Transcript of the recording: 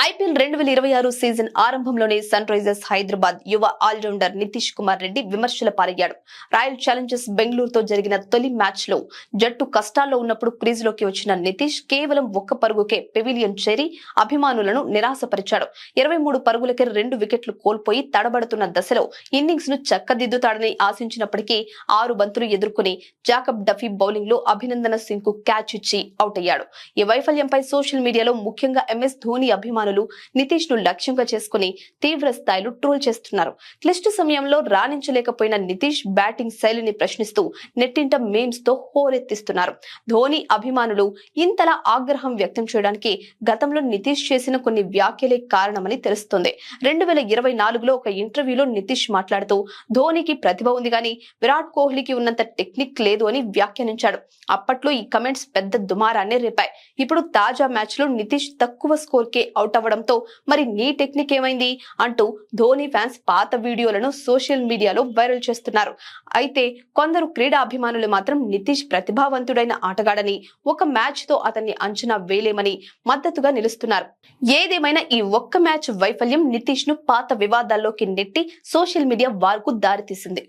IPL 2026 season ఆరంభంలోనే Sunrisers Hyderabad యువ all rounder Nitish Kumar Reddy విమర్శల పాలయ్యాడు. రాయల్ ఛాలెంజర్స్ బెంగళూరుతో జరిగిన తొలి మ్యాచ్ లో జట్టు కష్టాల్లో ఉన్నప్పుడు క్రీజ్ లోకి వచ్చిన నితీష్ కేవలం ఒక్క పరుగుకే పెవిలియన్ చేరి అభిమానులను నిరాశపరిచాడు. 23 పరుగులకే 2 వికెట్లు కోల్పోయి తడబడుతున్న దశలో ఇన్నింగ్స్ ను చక్కదిద్దుతాడని ఆశించినప్పటికీ 6 బంతులు ఎదుర్కొని జాకబ్ డఫీ బౌలింగ్ లో అభినందన సింగ్ కు క్యాచ్ ఇచ్చి అవుట్ అయ్యాడు. ఈ వైఫల్యంపై సోషల్ మీడియాలో ముఖ్యంగా ఎంఎస్ ధోని అభిమానులు నితీష్ ను లక్ష్యంగా చేసుకుని తీవ్ర స్థాయిలో ట్రోల్ చేస్తున్నారు. క్లిష్ట సమయంలో రాణించలేకపోయిన నితీష్ బ్యాటింగ్ శైలిని ప్రశ్నిస్తూ నెట్టింట మీమ్స్ తో హోరెత్తిస్తున్నారు. ధోని అభిమానులు ఇంతలా ఆగ్రహం వ్యక్తం చేయడానికి గతంలో నితీష్ చేసిన కొన్ని వ్యాఖ్యలే కారణమని తెలుస్తోంది. 2024లో ఒక ఇంటర్వ్యూలో నితీష్ మాట్లాడుతూ ధోనికి ప్రతిభ ఉంది గానీ విరాట్ కోహ్లీకి ఉన్నంత టెక్నిక్ లేదు అని వ్యాఖ్యానించాడు. అప్పట్లో ఈ కమెంట్స్ పెద్ద దుమారాన్ని రేపాయి. ఇప్పుడు తాజా మ్యాచ్ లో నితీష్ తక్కువ స్కోర్ కే అవుట్ అవ్వడంతో మరి నీ టెక్నిక్ ఏమైంది అంటూ ధోని ఫ్యాన్స్ పాత వీడియోలను సోషల్ మీడియాలో వైరల్ చేస్తున్నారు. అయితే కొందరు క్రీడా అభిమానులు మాత్రం నితీష్ ప్రతిభావంతుడైన ఆటగాడని, ఒక మ్యాచ్ తో అతన్ని అంచనా వేయలేమని మద్దతుగా నిలుస్తున్నారు. ఏదేమైనా ఈ ఒక్క మ్యాచ్ వైఫల్యం నితీష్ ను పాత వివాదాల్లోకి నెట్టి సోషల్ మీడియా వార్కు దారితీసింది.